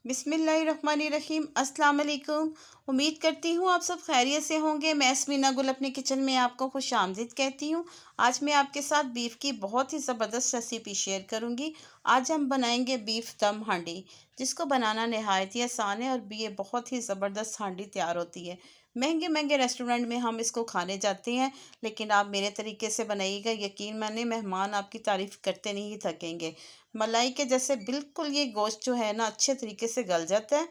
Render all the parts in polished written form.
बिस्मिल्लाहिर्रहमानिर्रहीम। अस्सलाम वालेकुम। उम्मीद करती हूँ आप सब खैरियत से होंगे। मैं स्मीना गुल अपने किचन में आपको खुश आमदीद कहती हूँ। आज मैं आपके साथ बीफ की बहुत ही ज़बरदस्त रेसिपी शेयर करूँगी। आज हम बनाएंगे बीफ दम हांडी, जिसको बनाना नहायत ही आसान है और ये बहुत ही ज़बरदस्त हांडी तैयार होती है। महंगे महंगे रेस्टोरेंट में हम इसको खाने जाते हैं, लेकिन आप मेरे तरीके से बनाइएगा, यकीन माने मेहमान आपकी तारीफ़ करते नहीं थकेंगे। मलाई के जैसे बिल्कुल ये गोश्त जो है ना अच्छे तरीके से गल जाता है।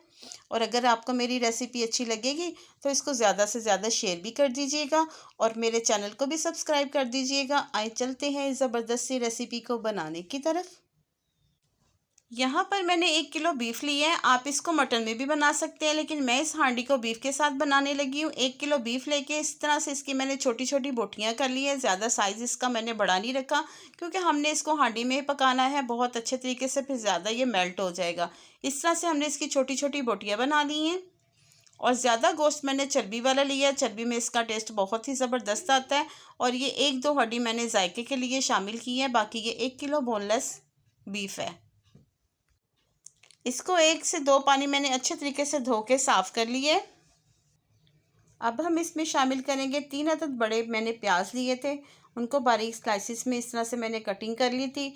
और अगर आपको मेरी रेसिपी अच्छी लगेगी तो इसको ज़्यादा से ज़्यादा शेयर भी कर दीजिएगा और मेरे चैनल को भी सब्सक्राइब कर दीजिएगा। आइए चलते हैं इस ज़बरदस्त सी रेसिपी को बनाने की तरफ। यहाँ पर मैंने 1 किलो बीफ लिया है। आप इसको मटन में भी बना सकते हैं, लेकिन मैं इस हांडी को बीफ के साथ बनाने लगी हूँ। 1 किलो बीफ लेके इस तरह से इसकी मैंने छोटी छोटी बोटियाँ कर ली है। ज़्यादा साइज़ इसका मैंने बड़ा नहीं रखा, क्योंकि हमने इसको हांडी में ही पकाना है बहुत अच्छे तरीके से, फिर ज़्यादा ये मेल्ट हो जाएगा। इस तरह से हमने इसकी छोटी छोटी बोटियाँ बना ली हैं। और ज़्यादा गोश्त मैंने चर्बी वाला लिया है। चर्बी में इसका टेस्ट बहुत ही ज़बरदस्त आता है। और ये 1-2 हड्डी मैंने जायके के लिए शामिल की है। बाकी ये 1 किलो बोनलेस बीफ है। इसको 1 से 2 पानी मैंने अच्छे तरीके से धो के साफ़ कर लिए। अब हम इसमें शामिल करेंगे 3 अदद बड़े मैंने प्याज लिए थे, उनको बारीक स्लाइसिस में इस तरह से मैंने कटिंग कर ली थी।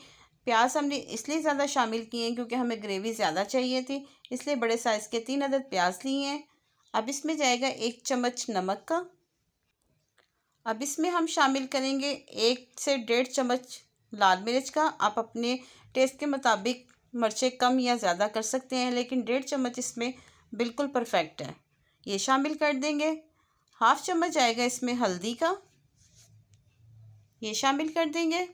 प्याज हमने इसलिए ज़्यादा शामिल किए हैं क्योंकि हमें ग्रेवी ज़्यादा चाहिए थी, इसलिए बड़े साइज़ के 3 अदद प्याज लिए हैं। अब इसमें जाएगा 1 चम्मच नमक का। अब इसमें हम शामिल करेंगे 1 से 1.5 चम्मच लाल मिर्च का। आप अपने टेस्ट के मुताबिक मिर्चें कम या ज़्यादा कर सकते हैं, लेकिन 1.5 चम्मच इसमें बिल्कुल परफेक्ट है। ये शामिल कर देंगे। हाफ़ चम्मच आएगा इसमें हल्दी का, ये शामिल कर देंगे।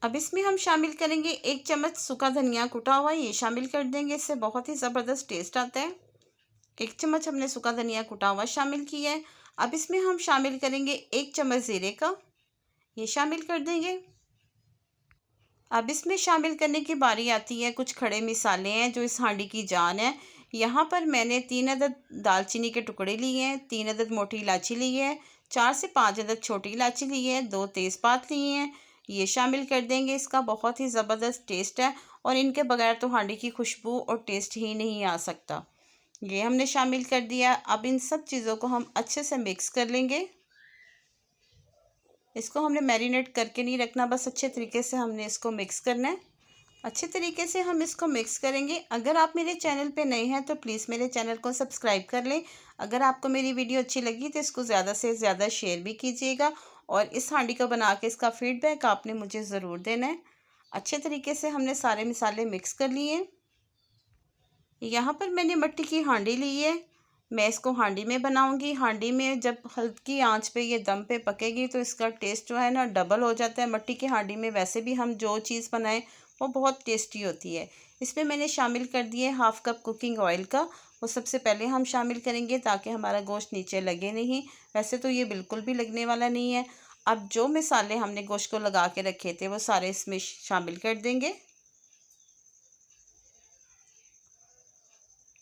अब इसमें हम शामिल करेंगे 1 चम्मच सूखा धनिया कुटा हुआ, ये शामिल कर देंगे। इससे बहुत ही ज़बरदस्त टेस्ट आता है। 1 चम्मच हमने सूखा धनिया कुटा हुआ शामिल किया है। अब इसमें हम शामिल करेंगे 1 चम्मच ज़ीरे का, ये शामिल कर देंगे। अब इसमें शामिल करने की बारी आती है कुछ खड़े मसाले हैं जो इस हांडी की जान है। यहाँ पर मैंने 3 अदद दालचीनी के टुकड़े लिए हैं, 3 अदद मोटी इलायची ली है, 4 से 5 अदद छोटी इलायची ली है, 2 तेज़पात लिए हैं, ये शामिल कर देंगे। इसका बहुत ही ज़बरदस्त टेस्ट है और इनके बगैर तो हांडी की खुशबू और टेस्ट ही नहीं आ सकता। ये हमने शामिल कर दिया। अब इन सब चीज़ों को हम अच्छे से मिक्स कर लेंगे। इसको हमने मैरिनेट करके नहीं रखना, बस अच्छे तरीके से हमने इसको मिक्स करना है। अच्छे तरीके से हम इसको मिक्स करेंगे। अगर आप मेरे चैनल पे नए हैं तो प्लीज़ मेरे चैनल को सब्सक्राइब कर लें। अगर आपको मेरी वीडियो अच्छी लगी तो इसको ज़्यादा से ज़्यादा शेयर भी कीजिएगा और इस हांडी को बना के इसका फ़ीडबैक आपने मुझे ज़रूर देना है। अच्छे तरीके से हमने सारे मसाले मिक्स कर लिए। यहाँ पर मैंने मिट्टी की हांडी ली है। मैं इसको हांडी में बनाऊंगी। हांडी में जब हल्की आंच पे ये दम पे पकेगी तो इसका टेस्ट जो है ना डबल हो जाता है। मिट्टी की हांडी में वैसे भी हम जो चीज़ बनाएं वो बहुत टेस्टी होती है। इसमें मैंने शामिल कर दिए 1/2 कप कुकिंग ऑयल का। वो सबसे पहले हम शामिल करेंगे ताकि हमारा गोश्त नीचे लगे नहीं। वैसे तो ये बिल्कुल भी लगने वाला नहीं है। अब जो मसाले हमने गोश्त को लगा के रखे थे वो सारे इसमें शामिल कर देंगे।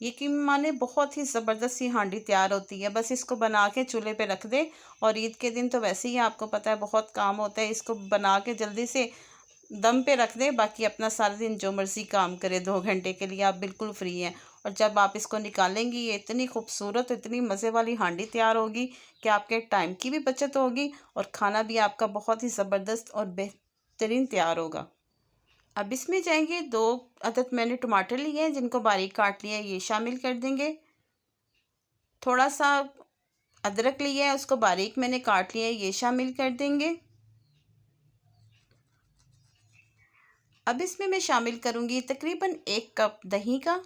यकीन माने बहुत ही ज़बरदस्त सी हांडी तैयार होती है। बस इसको बना के चूल्हे पे रख दे। और ईद के दिन तो वैसे ही आपको पता है बहुत काम होता है। इसको बना के जल्दी से दम पे रख दे, बाकी अपना सारा दिन जो मर्ज़ी काम करे। 2 घंटे के लिए आप बिल्कुल फ्री हैं। और जब आप इसको निकालेंगी ये इतनी खूबसूरत, इतनी मज़े वाली हांडी तैयार होगी कि आपके टाइम की भी बचत होगी और खाना भी आपका बहुत ही ज़बरदस्त और बेहतरीन तैयार होगा। अब इसमें जाएंगे 2 अदद मैंने टमाटर लिए हैं जिनको बारीक काट लिया है, ये शामिल कर देंगे। थोड़ा सा अदरक लिया है, उसको बारीक मैंने काट लिया है, ये शामिल कर देंगे। अब इसमें मैं शामिल करूँगी तकरीबन 1 कप दही का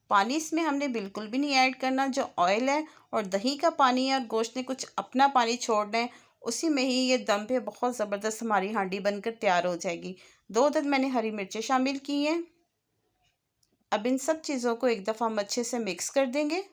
पानी। इसमें हमने बिल्कुल भी नहीं ऐड करना। जो ऑयल है और दही का पानी है और गोश्त ने कुछ अपना पानी छोड़ना है, उसी में ही ये दम पे बहुत ज़बरदस्त हमारी हांडी बनकर तैयार हो जाएगी। 2 अदद मैंने हरी मिर्चें शामिल की हैं। अब इन सब चीज़ों को एक दफ़ा हम अच्छे से मिक्स कर देंगे।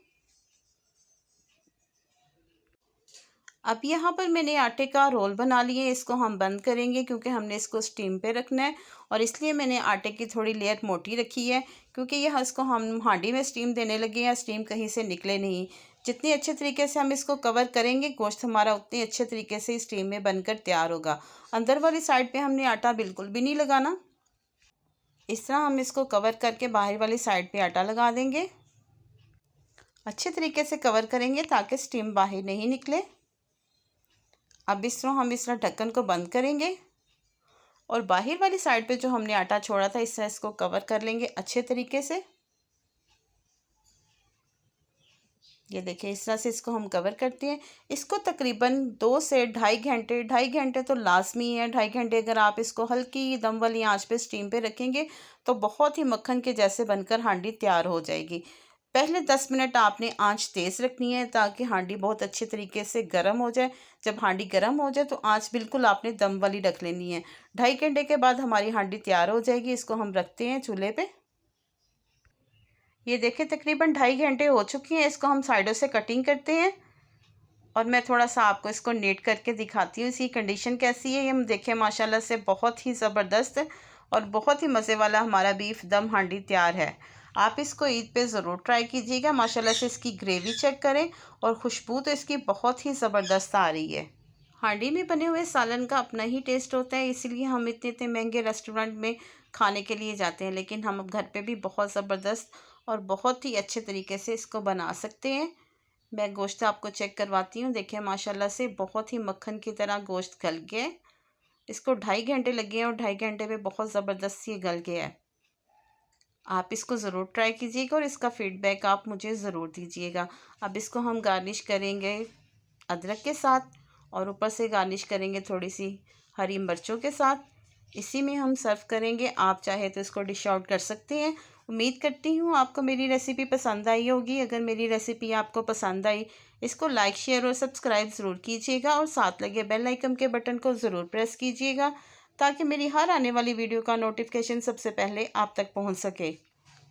अब यहाँ पर मैंने आटे का रोल बना लिए। इसको हम बंद करेंगे क्योंकि हमने इसको स्टीम पे रखना है और इसलिए मैंने आटे की थोड़ी लेयर मोटी रखी है, क्योंकि यह इसको हम हांडी में स्टीम देने लगे हैं, स्टीम कहीं से निकले नहीं। जितने अच्छे तरीके से हम इसको कवर करेंगे गोश्त हमारा उतने अच्छे तरीके से स्टीम में बनकर तैयार होगा। अंदर वाली साइड पे हमने आटा बिल्कुल भी नहीं लगाना। इस तरह हम इसको कवर करके बाहर वाली साइड पे आटा लगा देंगे। अच्छे तरीके से कवर करेंगे ताकि स्टीम बाहर नहीं निकले। अब इस तरह हम इस तरह ढक्कन को बंद करेंगे और बाहर वाली साइड पे जो हमने आटा छोड़ा था इस तरह इसको कवर कर लेंगे अच्छे तरीके से। ये देखिए इस तरह से इसको हम कवर करते हैं। इसको तकरीबन 2 से ढाई घंटे तो लाजमी है। 2.5 घंटे अगर आप इसको हल्की दम वाली आंच पे स्टीम पे रखेंगे तो बहुत ही मक्खन के जैसे बनकर हांडी तैयार हो जाएगी। पहले 10 मिनट आपने आंच तेज़ रखनी है ताकि हांडी बहुत अच्छे तरीके से गर्म हो जाए। जब हांडी गर्म हो जाए तो आंच बिल्कुल आपने दम वाली रख लेनी है। 2.5 घंटे के बाद हमारी हांडी तैयार हो जाएगी। इसको हम रखते हैं चूल्हे पे। ये देखिए तकरीबन 2.5 घंटे हो चुके हैं। इसको हम साइडों से कटिंग करते हैं और मैं थोड़ा सा आपको इसको नेट करके दिखाती हूँ इसकी कंडीशन कैसी है। ये हम देखें माशाल्लाह से बहुत ही ज़बरदस्त और बहुत ही मज़े वाला हमारा बीफ दम हांडी तैयार है। आप इसको ईद पे ज़रूर ट्राई कीजिएगा। माशाल्लाह से इसकी ग्रेवी चेक करें और खुशबू तो इसकी बहुत ही ज़बरदस्त आ रही है। हांडी में बने हुए सालन का अपना ही टेस्ट होता है, इसीलिए हम इतने इतने महंगे रेस्टोरेंट में खाने के लिए जाते हैं, लेकिन हम घर पे भी बहुत ज़बरदस्त और बहुत ही अच्छे तरीके से इसको बना सकते हैं। मैं गोश्त आपको चेक करवाती हूँ। देखिए माशाल्लाह से बहुत ही मक्खन की तरह गोश्त गल गया है। इसको 2.5 घंटे लगे हैं और 2.5 घंटे में बहुत ज़बरदस्त ये गल गया है। आप इसको ज़रूर ट्राई कीजिएगा और इसका फ़ीडबैक आप मुझे ज़रूर दीजिएगा। अब इसको हम गार्निश करेंगे अदरक के साथ और ऊपर से गार्निश करेंगे थोड़ी सी हरी मिर्चों के साथ। इसी में हम सर्व करेंगे। आप चाहे तो इसको डिश आउट कर सकते हैं। उम्मीद करती हूँ आपको मेरी रेसिपी पसंद आई होगी। अगर मेरी रेसिपी आपको पसंद आई इसको लाइक शेयर और सब्सक्राइब ज़रूर कीजिएगा और साथ लगे बेल आइकन के बटन को ज़रूर प्रेस कीजिएगा ताकि मेरी हर आने वाली वीडियो का नोटिफिकेशन सबसे पहले आप तक पहुँच सके।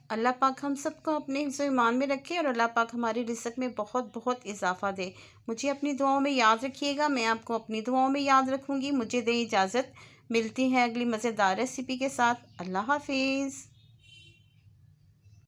अल्लाह पाक हम सबको अपने हिफ्ज़ ईमान में रखे और अल्लाह पाक हमारी रिज़्क़ में बहुत बहुत इजाफ़ा दे। मुझे अपनी दुआओं में याद रखिएगा। मैं आपको अपनी दुआओं में याद रखूँगी। मुझे दें इजाज़त। मिलती हैं अगली मज़ेदार रेसिपी के साथ। अल्लाह हाफिज़।